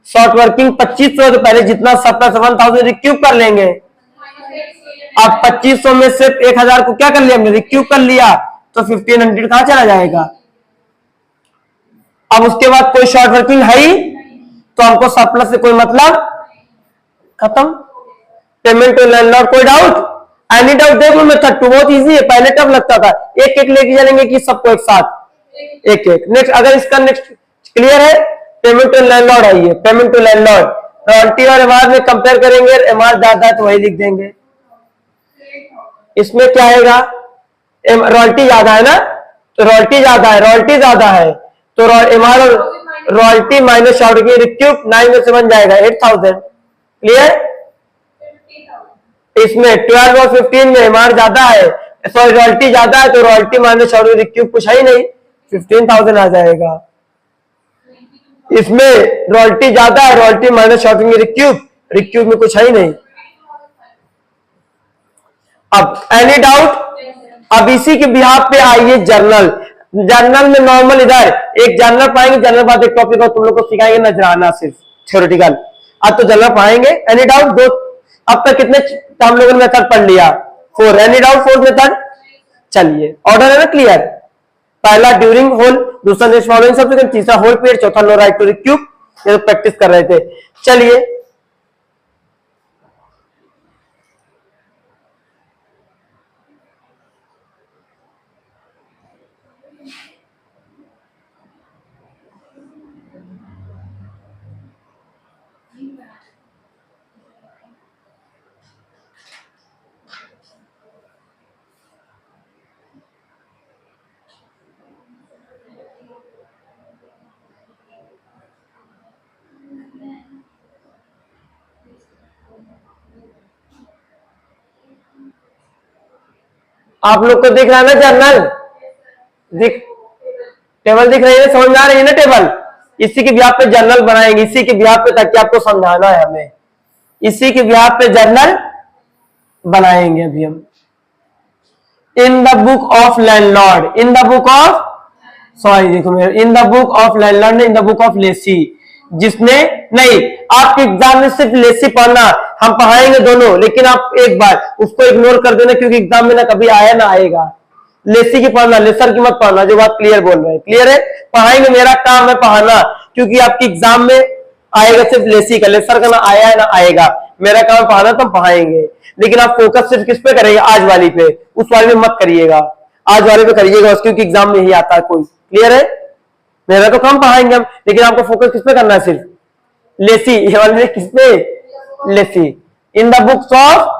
शॉर्ट वर्किंग 2500, तो पहले जितना सरप्लस 1000 रिक्यूब कर लेंगे। अब 2500 में सिर्फ 1000 को क्या कर लिया हमने, रिक्यूब कर लिया, तो 1500 कहां चला जाएगा। अब उसके बाद कोई शॉर्ट वर्किंग है ही, तो हमको सरप्लस से कोई मतलब, खत्म। पेमेंट टू लैंडलॉर्ड, कोई डाउट, एनी डाउट, देखो मेथड 2 बहुत इजी है, पहले टफ लगता था। एक लेके चलेंगे कि सबको एक साथ, एक। नेक्स्ट, अगर इसका नेक्स्ट क्लियर है, पेमेंट टू लैंडलॉर्ड आइए, पेमेंट टू लैंडलॉर्ड, रॉयल्टी और एमआर में कंपेयर करेंगे, एमआर ज्यादा है तो वही लिख देंगे। इसमें क्या आएगा, रॉयल्टी ज्यादा है ना, तो रॉयल्टी ज्यादा है तो एमआर रॉयल्टी माइनस शॉर्ट की रिक्यूब 9 में से बन जाएगा 8,000, क्लियर। इसमें 12 और 15 में एमआर ज्यादा है, सॉरी रॉयल्टी ज्यादा है, तो रॉयल्टी माइनस शॉर्ट की रिक्यूब कुछ है ही नहीं, 15,000 आ जाएगा। इसमें रॉयल्टी ज्यादा है, रॉयल्टी माइनस शॉर्ट की रिक्यूब में कुछ है ही नहीं। अब एनी डाउट, अब इसी के बिहाफ पे आइए जर्नल में नॉर्मल, इधर एक जर्नल पढ़ाएंगे, जर्नल बाद एक टॉपिक और तुम लोग को सिखाएंगे नजराना, सिर्फ थ्योरेटिकल। अब तो जर्नल पढ़ाएंगे। एनी डाउट, दो अब तक कितने हम लोगों ने मेथड पढ़ लिया, 4। एनी डाउट, 4th मेथड, चलिए ऑर्डर है ना क्लियर। पहला ड्यूरिंग होल, दूसरा नेक्स्ट फॉलोइंग सब्सिक्वेंट, तीसरा होल पीरियड, चौथा नो राइट टू रिक्यूब। ये तो प्रैक्टिस कर रहे थे। चलिए आप लोग को दिख रहा है ना जर्नल, टेबल दिख रही है, समझ में आ रही है ना टेबल। इसी के बिहाफ पे जर्नल बनाएंगे, इसी के बिहाफ पे, ताकि आपको समझाना है हमें, इसी के बिहाफ पे जर्नल बनाएंगे अभी हम। In the book of landlord, in the book of, sorry देखो मेरे, in the book of landlord, in the book of Lesi. जिसने नहीं, आपके एग्जाम में सिर्फ लेसी पढ़ना, हम पढ़ाएंगे दोनों, लेकिन आप एक बार उसको इग्नोर कर देना क्योंकि एग्जाम में ना कभी आया ना आएगा। लेसी की पढ़ना, लेसर की मत पढ़ना, जो बात क्लियर बोल रहे हैं। क्लियर है? पढ़ाएंगे, मेरा काम है पढ़ाना, क्योंकि आपके एग्जाम में आएगा सिर्फ लेसी का, लेसर का ना आया है ना आएगा। मेरा काम पढ़ाना, तो हम पढ़ाएंगे, लेकिन आप फोकस सिर्फ किस पे करेंगे? आज वाली पे, उस वाले में मत करिएगा, आज वाले पे करिएगा, क्योंकि एग्जाम में ही आता है कोई। क्लियर है? मेरा तो काम पढ़ाएंगे हम, लेकिन आपको फोकस किस पे करना है? सिर्फ लेसी। ये वाले किस पे? Lessee. In the books of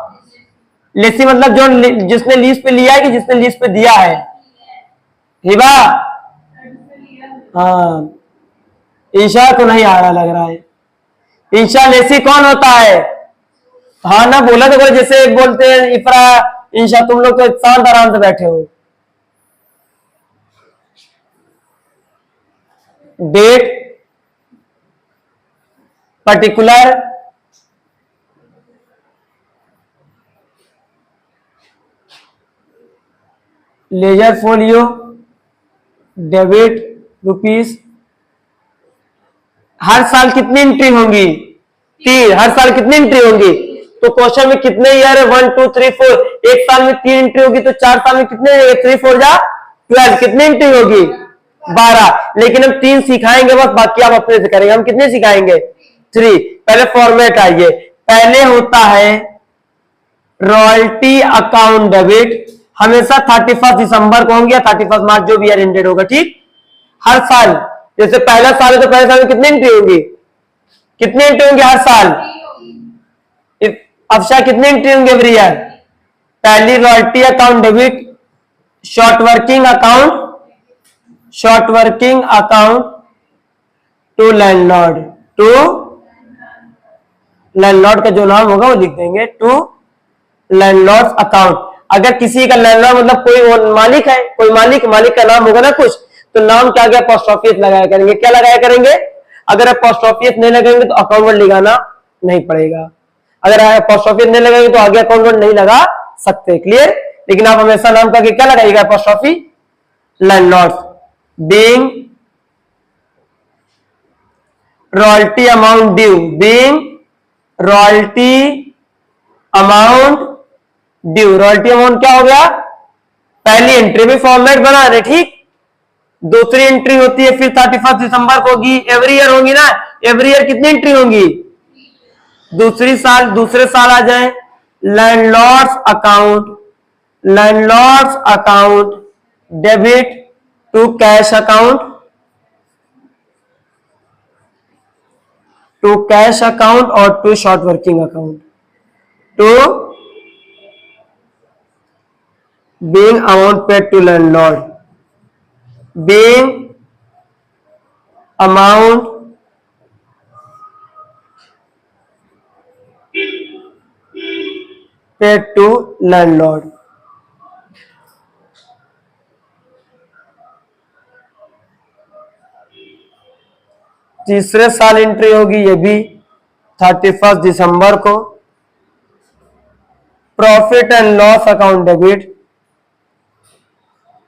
lessee मतलब जो जिसने लीज पे लिया है कि जिसने लीज पे दिया है? हिबा, हाँ, ईशा को नहीं आ रहा लग रहा है। ईशा लेसी कौन होता है? हाँ ना, बोला तो कोई, जैसे बोलते हैं इफरा, ईशा, तुम लोग तो शांत आराम से बैठे हो। Date, particular, ledger folio, debit, rupees. हर साल कितनी एंट्री होंगी? 3। हर साल कितनी एंट्री होंगी? तो क्वेश्चन में कितने ईयर है? 1 2 3 4। एक साल में 3 एंट्री होगी, तो 4 साल में कितने? 3 4 जा 12। कितनी एंट्री होगी? 12। लेकिन हम 3 सिखाएंगे बस, बाकी आप अपने से करेंगे। हम कितने सिखाएंगे? 3। पहले फॉर्मेट आइए। पहले होता है रॉयल्टी अकाउंट डेबिट, हमेशा 31 दिसंबर को होंगे या 31 मार्च, जो भी ईयर एंडेड होगा। ठीक, हर साल, जैसे पहला साल है तो पहले साल में कितनी एंट्री होगी? कितनी एंट्री होंगी हर साल? अफशा, कितनी एंट्री होंगे एवरी ईयर? पहली royalty account debit, short working account, short working account to landlord, to landlord का जो नाम होगा वो लिख देंगे, टू लैंडलॉर्ड अकाउंट। अगर किसी का लैंडलॉर्ड मतलब कोई मालिक है, कोई मालिक का नाम होगा ना कुछ, तो नाम क्या गया? पोस्ट ऑफिस लगाया करेंगे। क्या लगाया करेंगे? अगर आप पोस्ट ऑफिस नहीं लगाएंगे तो अकाउंट लगाना नहीं पड़ेगा। अगर आप पोस्ट ऑफिस नहीं लगाएंगे तो आगे अकाउंट नहीं लगा सकते। क्लियर? लेकिन आप हमेशा नाम करके क्या लगाइएगा? Post office landlord. Being royalty amount due, being royalty amount due. Royalty amount क्या हो गया? पहली एंट्री में फॉर्मेट बना रहे। ठीक, दूसरी एंट्री होती है फिर 31 दिसंबर को होगी, एवरी ईयर होगी ना। एवरी ईयर कितनी एंट्री होंगी? दूसरे साल आ जाए landlord's account, landlord's account debit to cash account, to cash account और to short working account, to being amount paid to landlord, being amount paid to landlord। तीसरे साल एंट्री होगी, ये भी 31 दिसंबर को। Profit and loss account debit,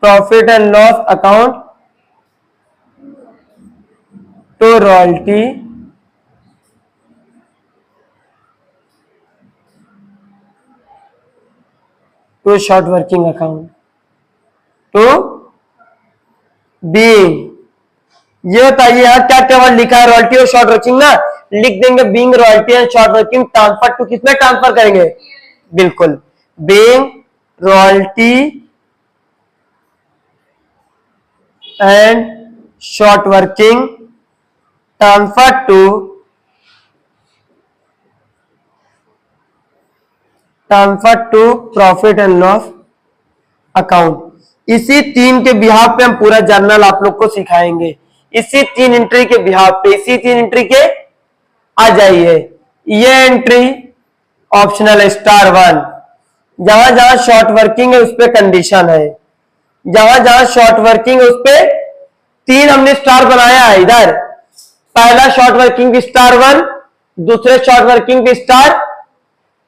profit and loss account to royalty to short working account, to being. ये बताइए यहाँ क्या क्या वर्ड लिखा है? रॉयल्टी और शॉर्ट वर्किंग ना, लिख देंगे being royalty and short working transfer to, किसमें ट्रांसफर करेंगे? बिल्कुल, being royalty and short working transfer to profit and loss account। इसी 3 के बिहाफ पे हम पूरा जर्नल आप लोग को सिखाएंगे। इसी 3 एंट्री के बिहाफ पे, इसी 3 एंट्री के आ जाइए। ये एंट्री ऑप्शनल है, स्टार 1। जहां जहां शॉर्ट वर्किंग है उस पे कंडीशन है, जहां जहां शॉर्ट वर्किंग है उस पे 3 हमने स्टार बनाया है। इधर पहला शॉर्ट वर्किंग पे स्टार 1, दूसरे शॉर्ट वर्किंग पे स्टार,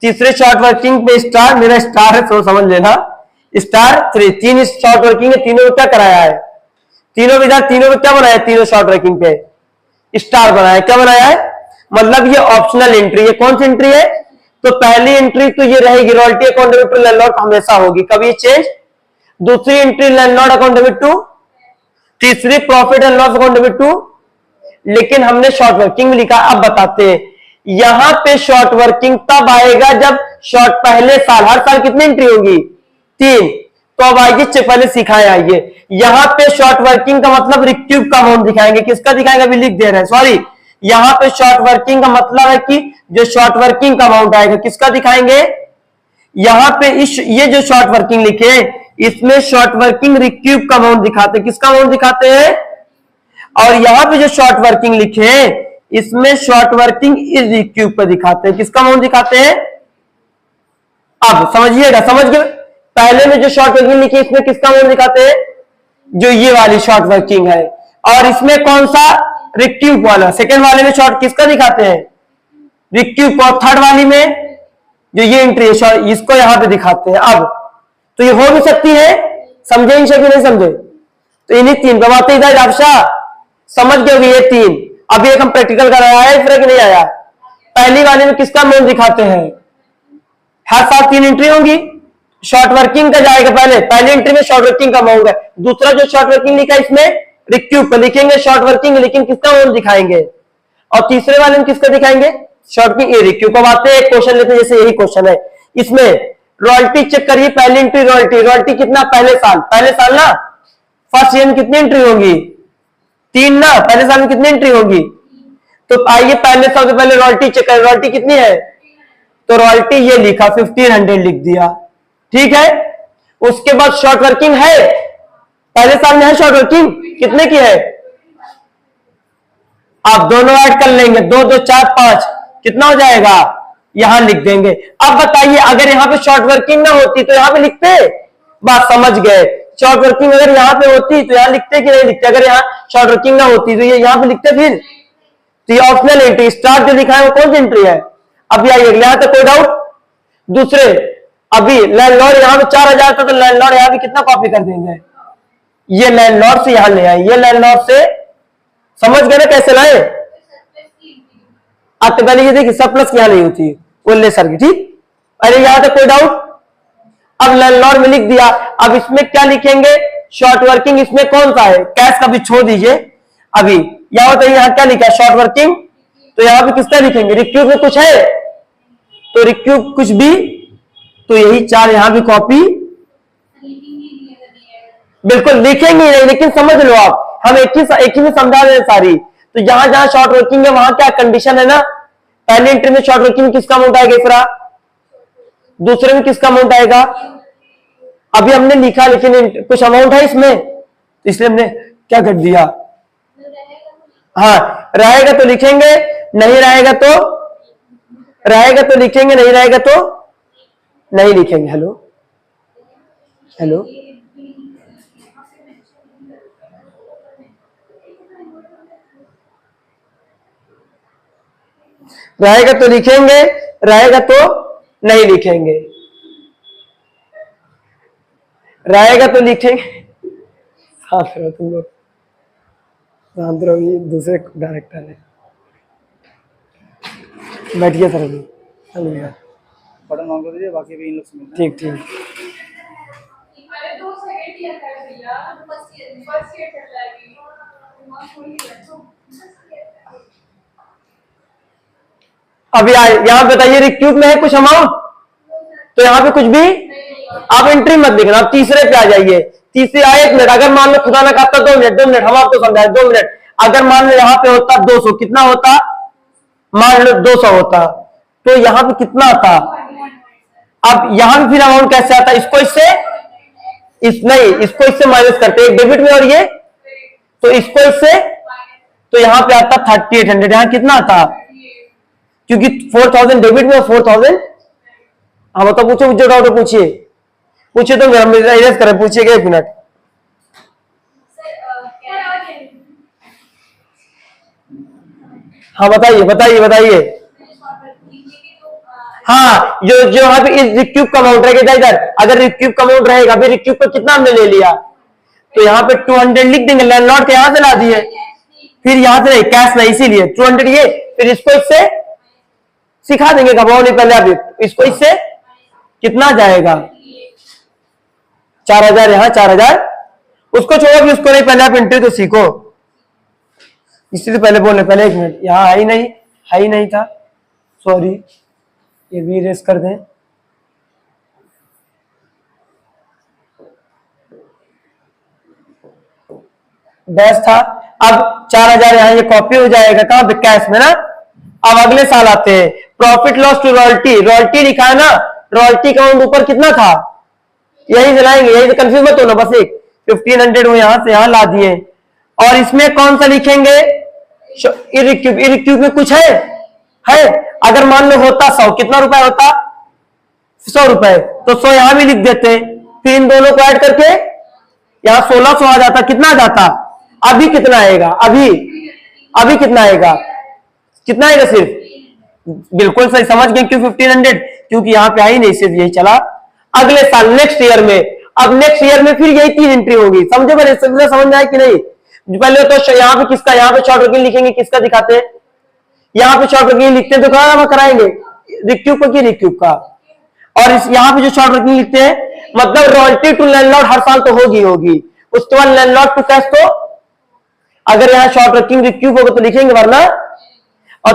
तीसरे शॉर्ट वर्किंग पे स्टार, मेरा स्टार है तो समझ लेना, स्टार 3। 3 शॉर्ट वर्किंग है, तीनों में क्या कराया है? तीनों में इधर, तीनों में क्या बनाया? तीनों शॉर्ट वर्किंग पे स्टार बनाया, क्या बनाया है, मतलब ये ऑप्शनल एंट्री है। कौन सी एंट्री है, तो पहली एंट्री तो ये रहेगी royalty account debit to landlord, हमेशा होगी, कभी चेंज। दूसरी entry landlord account debit to, तीसरी profit and loss account debit to. लेकिन हमने शॉर्ट वर्किंग में लिखा, अब बताते हैं यहां पे शॉर्ट वर्किंग तब आएगा जब शॉर्ट पहले साल, हर साल कितनी एंट्री होगी, 3। तो अब आइए पहले सिखाए, आइए यहां पे शॉर्ट वर्किंग का मतलब रिक्यूब का अमाउंट दिखाएंगे, किसका दिखाएंगे, अभी लिख दे रहे हैं, सॉरी, यहां पे शॉर्ट वर्किंग का मतलब है कि जो शॉर्ट वर्किंग का अमाउंट आएगा किसका दिखाएंगे, यहां पे ये जो शॉर्ट वर्किंग लिखे इसमें शॉर्ट वर्किंग रिक्यूब का अमाउंट दिखाते हैं, किसका अमाउंट दिखाते हैं, और यहां पे जो शॉर्ट वर्किंग लिखे इसमें शॉर्ट वर्किंग इज रिक्यूब पर दिखाते हैं, किसका अमाउंट दिखाते हैं। अब समझिएगा, समझ गए, पहले में जो शॉर्ट वर्किंग लिखी इसमें किसका अमाउंट दिखाते हैं, जो ये वाली शॉर्ट वर्किंग है, और इसमें कौन सा, रिक्यूब वाला, सेकेंड वाले में शॉर्ट किसका दिखाते हैं, रिक्यूब, और थर्ड वाली में जो ये एंट्री है इसको यहां पे दिखाते हैं। अब तो ये हो भी सकती है, समझे इन नहीं समझे, तो इन्हीं 3 बातें इधर आपसा समझ गए, ये 3। अभी एक हम प्रैक्टिकल कर आया है, फर्क नहीं आया। पहली वाले में किसका अमाउंट दिखाते हैं, हर साल 3 एंट्री होंगी, शॉर्ट वर्किंग का जाएगा पहली एंट्री में शॉर्ट वर्किंग का अमाउंट है, दूसरा जो शॉर्ट वर्किंग लिखा है इसमें रिक्यूब पर लिखेंगे शॉर्ट वर्किंग, लेकिन किसका अमाउंट दिखाएंगे, और तीसरे वाले में किसका दिखाएंगे, शॉर्ट की रिक्यूब। को बातें एक क्वेश्चन लेते हैं, जैसे यही क्वेश्चन है, इसमें रॉयल्टी चेक करिए, पहली एंट्री रॉयल्टी कितना, पहले साल ना, फर्स्ट ईयर में कितनी एंट्री होगी, 3 ना, पहले साल में कितनी एंट्री होगी। तो आइए पहले साल से पहले रॉयल्टी चेक करें, रॉयल्टी कितनी है, तो रॉयल्टी ये लिखा 1500 लिख दिया, ठीक है। उसके बाद शॉर्ट वर्किंग है, पहले साल में है शॉर्ट वर्किंग, कितने की है, आप दोनों ऐड कर लेंगे, 2 2 4 5, कितना हो जाएगा, यहां लिख देंगे। अब बताइए अगर यहां पे शॉर्ट वर्किंग ना होती तो यहां पे लिखते, बात समझ गए, शॉर्ट वर्किंग अगर यहां पे होती तो यहां लिखते कि नहीं लिखते, अगर यहां शॉर्ट वर्किंग ना होती तो ये यहां पे लिखते, फिर तो ये ऑप्शनल एंट्री स्टार जो लिखा है वो कौन सी एंट्री है। अभी आइए यहां तक कोई डाउट, दूसरे अभी लैंडलॉर्ड यहां पे 4000 था, तो लैंडलॉर्ड यहां पे कितना कॉपी कर देंगे, ये लैंडलॉर्ड से यहां ले आए, ये लैंडलॉर्ड से, समझ गए ना कैसे लाए, अब तो पहले ये देखिए सब प्लस यहां नहीं होती, वो ले सर की, ठीक। अरे यहां तक कोई डाउट, अब लैंडलॉर्ड में लिख दिया, अब इसमें क्या लिखेंगे, शॉर्ट वर्किंग इसमें कौन सा है, कैश का भी छोड़ दीजिए, अभी यहां होता है, यहां क्या लिखा है शॉर्ट वर्किंग, तो यहां पे किसका लिखेंगे, रिक्यूब में कुछ है, तो रिक्यूब कुछ भी, तो यही 4 यहां भी कॉपी, बिल्कुल लिखेंगे नहीं, लेकिन समझ लो आप, हम एक ही में समझा रहे हैं सारी। तो जहां जहां शॉर्ट वर्किंग है वहां क्या कंडीशन है ना, पहली एंट्री में शॉर्ट वर्किंग में किसका अमाउंट आएगा इफरा, दूसरे में किसका अमाउंट आएगा, अभी हमने लिखा लेकिन कुछ अमाउंट है इसमें, इसलिए हमने क्या कर दिया, हाँ रहेगा तो लिखेंगे, नहीं रहेगा तो लिखेंगे, नहीं रहेगा तो नहीं लिखेंगे। हेलो हेलो, रहेगा तो लिखेंगे, रहेगा तो नहीं लिखेंगे, रहेगा तो लिखेंगे, साथ रहो तुम लोग, शांत रहो, ये दूसरे डायरेक्टर है, बैठिए सर अभी, चलिए बटन ऑन कर दीजिए, बाकी भी इन लोग से मिलना है। ठीक ठीक। अभी यहां बताइए रिक्यूब में है कुछ अमाउंट, तो यहां पे कुछ भी आप एंट्री मत लिखना, आप तीसरे पे आ जाइए, तीसरे आए 1 मिनट, अगर मान लो खुदा ना खाता 2 मिनट हम आपको समझाए, 2 मिनट, अगर मान लो यहाँ पे होता 200, कितना होता, मान लो 200 होता, तो यहाँ पे कितना आता, अब यहां पे फिर अमाउंट कैसे आता, इसको इससे नहीं, इसको इससे माइनस करते, एक डेबिट में और ये, तो इसको इससे, तो यहां पे आता 3800, यहां कितना आता, क्योंकि 4000 डेबिट में और 4000, हाँ बताओ, पूछो जो डाउट पूछिए तो मेरा इरेज करें, पूछिएगा 1 मिनट। हाँ बताइए, हाँ जो यहाँ पे इस रिक्यूब का अमाउंट रहेगा इधर, अगर रिक्यूब का अमाउंट रहेगा, अभी रिक्यूब को कितना हमने ले लिया, तो यहाँ पे 200 लिख देंगे, लैंडलॉर्ड के यहां से ला दिए, फिर यहां से नहीं, कैश नहीं, इसीलिए 200 ये, फिर इसको इससे सिखा देंगे, घबराओ नहीं, पहले अभी इसको इससे कितना जाएगा 4000, यहां 4000, उसको छोड़ो भी, उसको नहीं, पहले आप एंट्री तो सीखो, इसलिए पहले बोले, पहले 1 मिनट, यहां है ही नहीं था, सॉरी, ये भी इरेज कर दें। डैश था, अब 4000 यहां ये कॉपी हो जाएगा, कहां पे, कैश में ना। अब अगले साल आते हैं, profit loss to royalty, royalty लिखा है ना, रॉयल्टी अकाउंट ऊपर कितना था, यही चलाएंगे, यही से कंफ्यूज मत होना, बस एक 1500 वो यहां से यहां ला दिए, और इसमें कौन सा लिखेंगे, इरेक्यूब, इरेक्यूब में कुछ है, अगर मान लो होता 100, कितना रुपए होता, 100 रुपए, तो 100 यहां भी लिख देते, फिर इन दोनों को ऐड करके यहां 1600 आ जाता, कितना आ जाता, अभी कितना आएगा, अभी कितना आएगा, सिर्फ, बिल्कुल सही समझ गए, क्यों 1500, क्योंकि यहां पे आई नहीं, सिर्फ यही चला। अगले साल नेक्स्ट ईयर में, अब नेक्स्ट ईयर में फिर यही 3 एंट्री होगी, समझे मेरे, समझ में आए कि नहीं। पहले तो यहाँ पे किसका, यहाँ पे शॉर्ट वर्किंग लिखेंगे, किसका दिखाते हैं, यहाँ पे शॉर्ट वर्किंग लिखते हैं तो कहां कराएंगे, रिक्यूब का, रिक्यूब का, और इस यहाँ पे जो शॉर्ट वर्किंग लिखते हैं, मतलब रॉयल्टी टू लैंडलॉर्ड हर साल तो होगी, उसके बाद लैंडलॉर्ड टू कैश, तो अगर यहाँ शॉर्ट वर्किंग रिक्यूब होगा तो लिखेंगे, वरना, और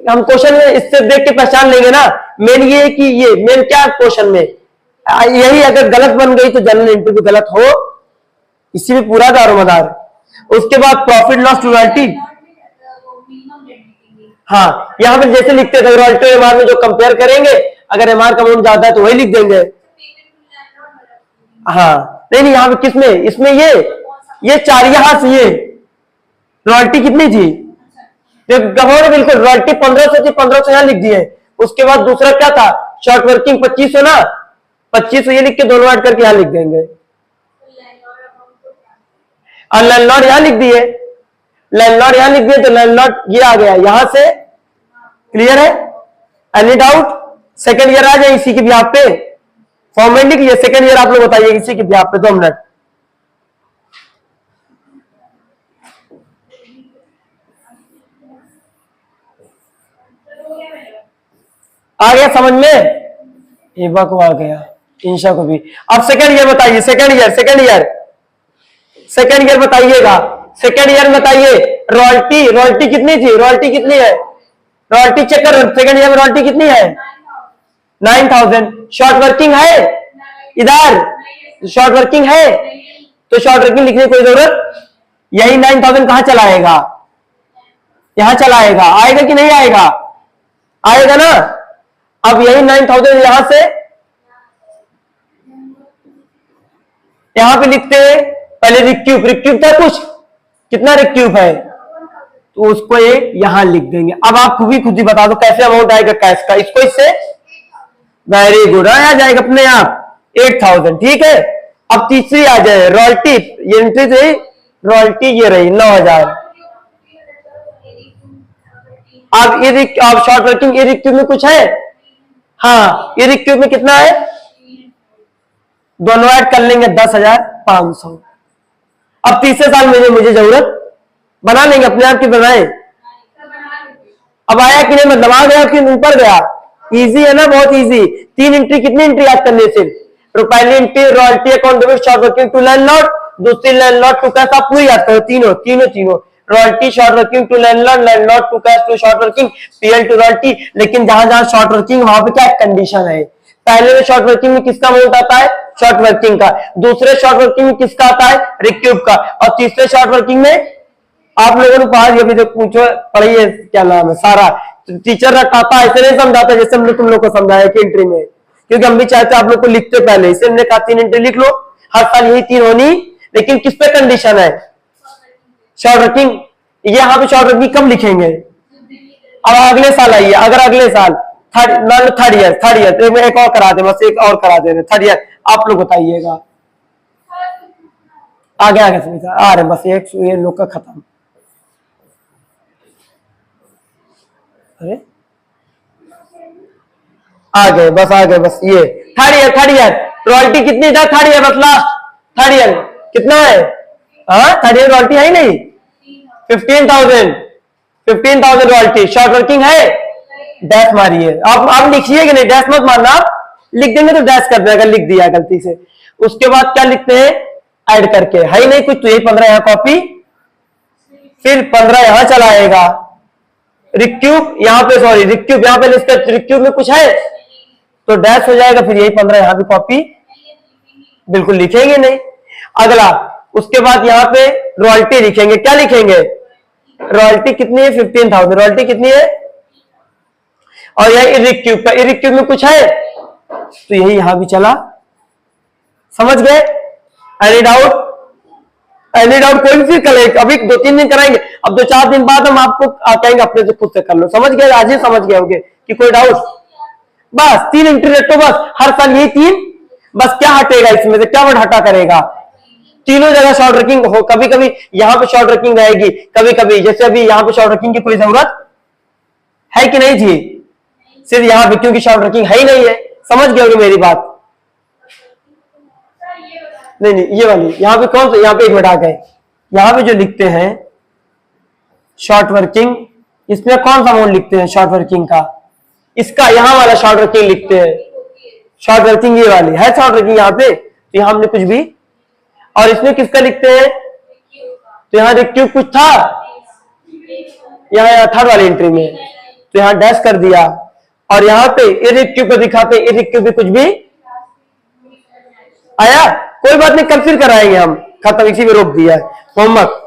हम क्वेश्चन में इससे देख के पहचान लेंगे ना, मेन ये है कि ये मेन क्या क्वेश्चन में यही, अगर गलत बन गई तो जनरल एंट्री भी गलत हो, इसी में पूरा दारोमदार। उसके बाद प्रॉफिट लॉस टू रॉयल्टी, हाँ, यहां पर जैसे लिखते थे रॉयल्टी एमआर में जो कंपेयर करेंगे, अगर एमआर का अमाउंट ज्यादा है तो वही लिख देंगे, हाँ, नहीं यहाँ पे किसमें, इसमें ये 4, यहां से ये रॉयल्टी कितनी थी, बिल्कुल रॉयल्टी 1500 थी, 1500 यहां लिख दिए। उसके बाद दूसरा क्या था, शॉर्ट वर्किंग 2500 ना, 2500 ये लिख के दोनों ऐड करके यहां लिख देंगे, और लैंडलॉर्ड यहां लिख दिए, लैंडलॉर्ड यहां लिख दिए, तो लैंडलॉर्ड ये आ गया यहां से, क्लियर है, एनी डाउट। सेकेंड ईयर आ जाए इसी के बिहाफ पे, फॉर्मेट लिख लिया, सेकेंड ईयर आप लोग बताइए इसी के बिहाफ पे, 2 मिनट। आ गया समझ में, एबा को आ गया, इंशा को भी। अब सेकेंड ईयर बताइए, सेकेंड ईयर बताइएगा, सेकेंड ईयर बताइए, रॉयल्टी कितनी थी, रॉयल्टी कितनी है, रॉयल्टी चेक कर, सेकेंड ईयर में रॉयल्टी कितनी है, 9000। शॉर्ट वर्किंग है इधर, शॉर्ट वर्किंग है, तो शॉर्ट वर्किंग लिखने की कोई जरूरत, यही 9000 कहां चलाएगा, यहां चलाएगा, आएगा कि नहीं आएगा, आएगा ना। अब यही 9000 यहां से यहां पे लिखते हैं, पहले रिक्यूब था कुछ, कितना रिक्यूब है, तो उसको ये यहां लिख देंगे। अब आप खुद ही बता दो कैसे अमाउंट आएगा कैश का, इसको इससे, वेरी गुड, आ जाएगा अपने आप 8000, ठीक है। अब तीसरी आ जाए रॉयल्टी, ये एंट्री थी, रॉयल्टी ये रही 9000। अब शॉर्ट वर्किंग इरिक्यूब में कुछ है, हाँ, इरिक्यूब में कितना है, दोनों ऐड कर लेंगे 10,500। अब तीसरे साल में मुझे जरूरत, बना लेंगे अपने आप की, बनाए। अब आया कि नहीं, मतलब आ गया कि ऊपर गया, इजी है ना, बहुत इजी। 3 एंट्री, कितनी एंट्री याद करनी है सिर्फ, पहली entry royalty account debit short working to landlord, दूसरी लैंडलॉर्ड टू कैश, आप पूरी याद करो, तीनों royalty short working to landlord, landlord to cash to short working, PL to royalty. लेकिन जहां जहां शॉर्ट वर्किंग वहां पे क्या कंडीशन है, पहले में शॉर्ट वर्किंग में किसका अमाउंट आता है, शॉर्ट वर्किंग का, दूसरे शॉर्ट वर्किंग में किसका आता है, रिक्यूब का, और तीसरे शॉर्ट वर्किंग में आप लोगों ने पढ़ा, अभी तो पूछो पढ़िए क्या नाम है, सारा टीचर रटाता ऐसे नहीं समझाता जैसे हमने तुम लोग को समझाया कि एंट्री में, क्योंकि हम भी चाहते आप लोग को लिखते पहले, इससे हमने कहा 3 एंट्री लिख लो, हर साल यही 3 होनी, लेकिन किस पे कंडीशन है, शॉर्ट वर्किंग। ये यहाँ पे शॉर्ट वर्किंग कब लिखेंगे, अब अगले साल आइए, अगर अगले साल थर्ड ईयर एक और करा दे, बस एक और करा दे, थर्ड ईयर आप लोग बताइएगा, आगे आ रहे, बस एक ये लोग का खत्म। अरे आ गए बस ये थर्ड ईयर रॉयल्टी कितनी था, थर्ड ईयर बस लास्ट, थर्ड ईयर कितना है, हाँ थर्ड ईयर रॉयल्टी है ही नहीं, 15,000 रॉयल्टी। शॉर्ट वर्किंग है, डैश मारिए। आप लिखिए कि नहीं, डैश मत मारना, लिख देंगे तो डैश कर देगा, लिख दिया गलती से। उसके बाद क्या लिखते हैं, ऐड करके, है ही नहीं कुछ, तो यही 15 यहां कॉपी, फिर 15 यहां चला आएगा। रिक्यूब यहाँ पे, सॉरी रिक्यूब यहाँ पे लिस्ट, रिक्यूब में कुछ है तो डैश हो जाएगा, फिर यही 15 यहां भी कॉपी, बिल्कुल लिखेंगे नहीं। अगला, उसके बाद यहाँ पे रॉयल्टी लिखेंगे। क्या लिखेंगे, रॉयल्टी कितनी है, 15,000। रॉयल्टी कितनी है, और यह इरिक्यूब का, इरिक्यूब में कुछ है तो यही यहां भी चला। समझ गए? Any doubt? Any doubt? कोई भी करें, अभी 2-3 दिन कराएंगे, अब 2-4 दिन बाद हम आपको कहेंगे अपने से खुद से कर लो। समझ गए? आज ही समझ गए होंगे कि कोई डाउट? बस 3 एंट्री रखो, बस हर साल यही 3। बस क्या हटेगा इसमें से, क्या वर्ड हटा करेगा, तीनों जगह शॉर्ट वर्किंग हो। कभी कभी यहां पे शॉर्ट वर्किंग रहेगी, कभी कभी जैसे अभी यहां पे शॉर्ट वर्किंग की कोई जरूरत है कि नहीं जी, सिर्फ यहां पे क्योंकि शॉर्ट वर्किंग है ही नहीं है। समझ गए होंगे मेरी बात? नहीं नहीं, ये वाली यहां पे कौन सा, यहां पे एक मिनट आ गए, यहां पे जो लिखते हैं शॉर्ट वर्किंग, इसमें कौन सा मोड लिखते हैं शॉर्ट वर्किंग का, इसका यहां वाला शॉर्ट वर्किंग लिखते हैं। शॉर्ट वर्किंग ये वाली है शॉर्ट वर्किंग यहाँ पे, तो यहां हमने कुछ भी, और इसमें किसका लिखते हैं, तो यहां रिक्यूब कुछ था, यहाँ थर्ड वाली एंट्री में, तो यहां डैश कर दिया, और यहाँ पे इरिक्यूब को दिखाते, इरिक्यूब भी कुछ भी आया, कोई बात नहीं, कल फिर कराएंगे हम, खत्म, इसी में रोक दिया है होमवर्क।